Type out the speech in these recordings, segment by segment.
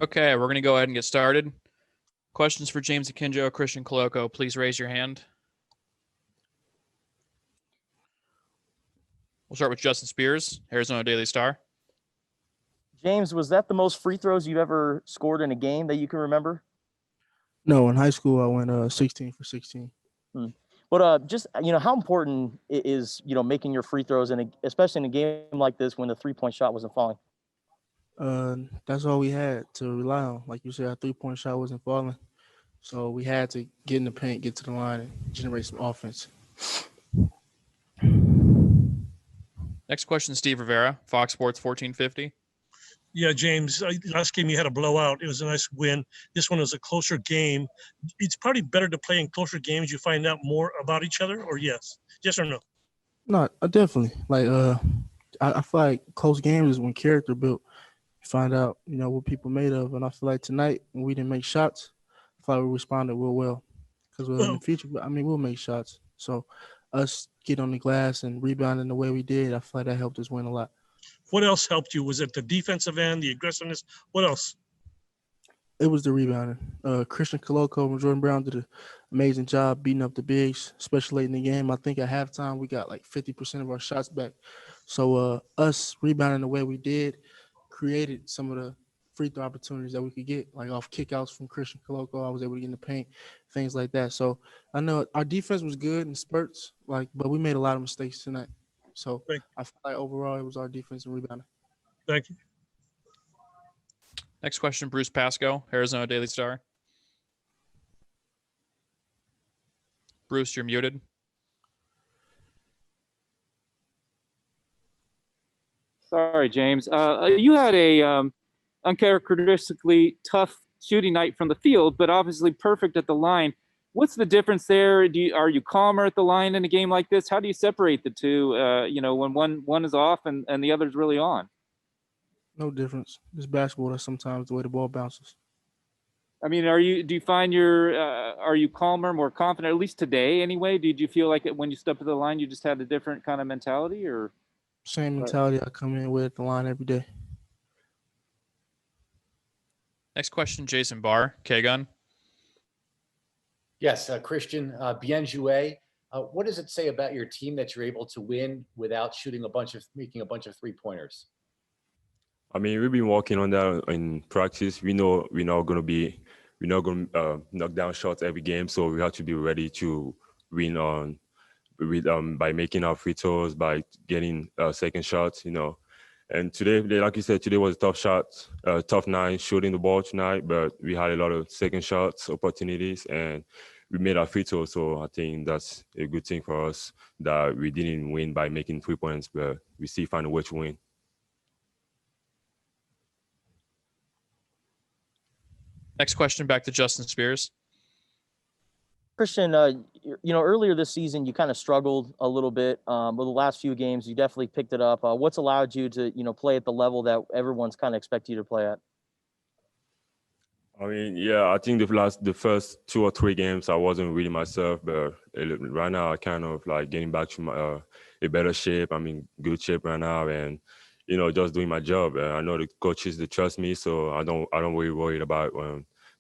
Okay, we're going to go ahead and get started. Questions for James Akinjo, Christian Coloco, please raise your hand. We'll start with Justin Spears, Arizona Daily Star. James, was that the most free throws you've ever scored in a game that you can remember? No, in high school I went 16 for 16. But just how important is making your free throws, and especially in a game like this when the 3-point shot wasn't falling? That's all we had to rely on. Like you said, our 3-point shot wasn't falling, so we had to get in the paint, get to the line, and generate some offense. Next question, Steve Rivera, Fox Sports 1450. Yeah, James, last game you had a blowout. It was a nice win. This one was a closer game. It's probably better to play in closer games. You find out more about each other, or yes? Yes or no? No, definitely. Like, I feel like close games is when character built. You find out, what people made of. And I feel like tonight, when we didn't make shots, I feel like we responded real well. Because in the future, we'll make shots. So us get on the glass and rebounding the way we did, I feel like that helped us win a lot. What else helped you? Was it the defensive end, the aggressiveness? What else? It was the rebounding. Christian Coloco and Jordan Brown did an amazing job beating up the bigs, especially late in the game. I think at halftime we got like 50% of our shots back. So us rebounding the way we did created some of the free throw opportunities that we could get, like off kickouts from Christian Coloco. I was able to get in the paint, things like that. So I know our defense was good in spurts, but we made a lot of mistakes tonight. So I feel like overall it was our defense and rebounding. Thank you. Next question, Bruce Pasco, Arizona Daily Star. Bruce, you're muted. Sorry, James. You had a uncharacteristically tough shooting night from the field, but obviously perfect at the line. What's the difference there? Are you calmer at the line in a game like this? How do you separate the two, when one is off and the other is really on? No difference. It's basketball. That's sometimes the way the ball bounces. I mean, are you calmer, more confident, at least today anyway? Did you feel like when you stepped to the line, you just had a different kind of mentality, or? Same mentality I come in with at the line every day. Next question, Jason Barr, K-Gun. Yes, Christian, bien joué. What does it say about your team that you're able to win without making a bunch of 3-pointers? I mean, we've been working on that in practice. We know we're not going to knock down shots every game, so we have to be ready to win by making our free throws, by getting second shots, And today, like you said, today was a tough night shooting the ball tonight, but we had a lot of second shots opportunities and we made our free throws. So I think that's a good thing for us that we didn't win by making 3 points, but we still find a way to win. Next question, back to Justin Spears. Christian, earlier this season, you kind of struggled a little bit. With the last few games, you definitely picked it up. What's allowed you to, play at the level that everyone's kind of expecting you to play at? I mean, yeah, I think the first 2 or 3 games, I wasn't really myself, but right now I kind of like getting back to a better shape. I'm in good shape right now, and just doing my job. I know the coaches, they trust me, so I don't really worry about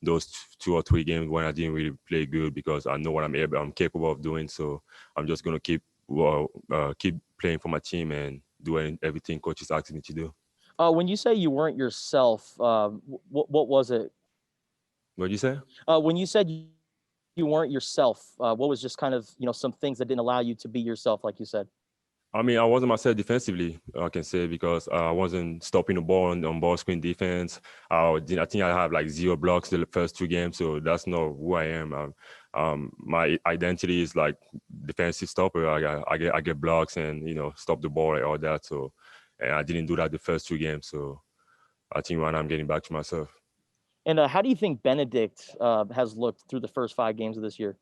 those 2 or 3 games when I didn't really play good, because I know what I'm capable of doing. So I'm just gonna keep playing for my team and doing everything coaches asked me to do. When you say you weren't yourself, what was it? What did you say? When you said you weren't yourself, what was just kind of some things that didn't allow you to be yourself, like you said? I mean, I wasn't myself defensively, I can say, because I wasn't stopping the ball on ball screen defense. I think I have like 0 blocks the first 2 games, so that's not who I am. My identity is like defensive stopper. I get blocks and stop the ball and all that. So, and I didn't do that the first 2 games. So, I think right now I'm getting back to myself. And how do you think Benedict has looked through the first 5 games of this year?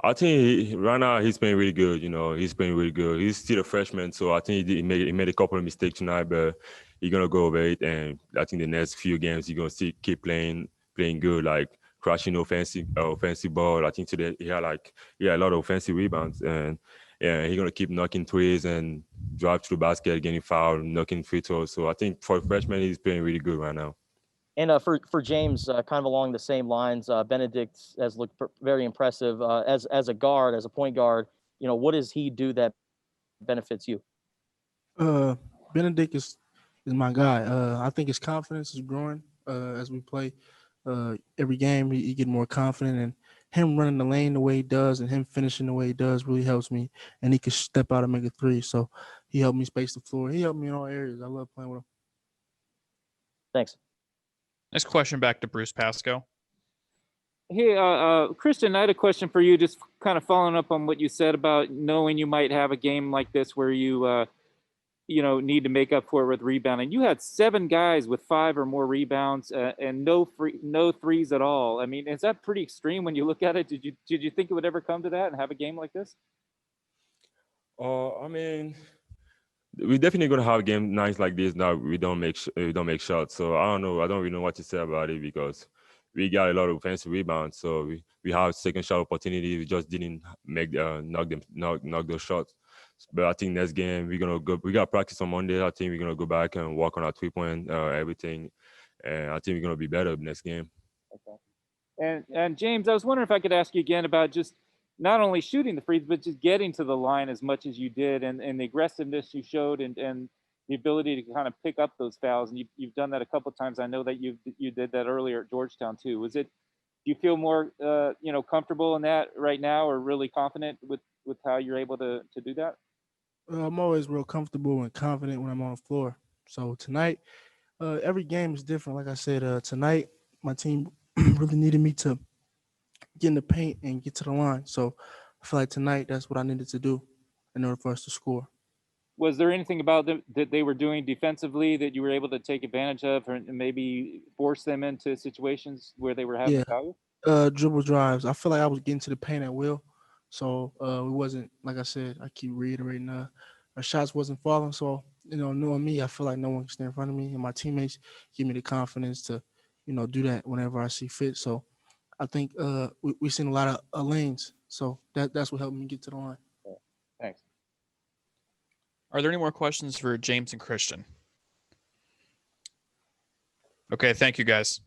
I think right now he's playing really good. He's playing really good. He's still a freshman, so I think he made a couple of mistakes tonight, but he's gonna go over it. And I think the next few games he's gonna keep playing good, like crashing offensive ball. I think today he had a lot of offensive rebounds, and he's gonna keep knocking threes and drive to the basket, getting fouled, knocking free throws. So I think for a freshman, he's playing really good right now. And for James, kind of along the same lines, Benedict has looked very impressive as a guard, as a point guard. You know, what does he do that benefits you? Uh, Benedict is my guy. I think his confidence is growing as we play. Every game, he get more confident, and him running the lane the way he does, and him finishing the way he does, really helps me. And he can step out and make a three. So he helped me space the floor. He helped me in all areas. I love playing with him. Thanks. Next question back to Bruce Pasco. Hey, Christian, I had a question for you, just kind of following up on what you said about knowing you might have a game like this where you, need to make up for it with rebounding. You had 7 guys with 5 or more rebounds and no threes at all. I mean, is that pretty extreme when you look at it? Did you think it would ever come to that and have a game like this? I mean, we're definitely gonna have game nights like this. Now we don't make shots, so I don't know. I don't really know what to say about it because we got a lot of offensive rebounds. So we have second shot opportunity. We just didn't make knock those shots. But I think next game we're gonna go. We got practice on Monday. I think we're gonna go back and work on our 3-point everything, and I think we're gonna be better next game. Okay. And James, I was wondering if I could ask you again about just not only shooting the frees, but just getting to the line as much as you did, and the aggressiveness you showed, and the ability to kind of pick up those fouls. And you've done that a couple of times. I know that you did that earlier at Georgetown too. Do you feel more comfortable in that right now, or really confident with how you're able to do that? I'm always real comfortable and confident when I'm on the floor. So tonight, every game is different. Like I said, tonight my team really needed me to get in the paint and get to the line. So I feel like tonight that's what I needed to do in order for us to score. Was there anything about them that they were doing defensively that you were able to take advantage of, or maybe force them into situations where they were having Yeah. value? Dribble drives. I feel like I was getting to the paint at will. So it wasn't, like I said, I keep reiterating, our shots wasn't falling. So, knowing me, I feel like no one can stand in front of me, and my teammates give me the confidence to, do that whenever I see fit. So I think we've seen a lot of lanes. So that's what helped me get to the line. Thanks. Are there any more questions for James and Christian? Okay, thank you guys.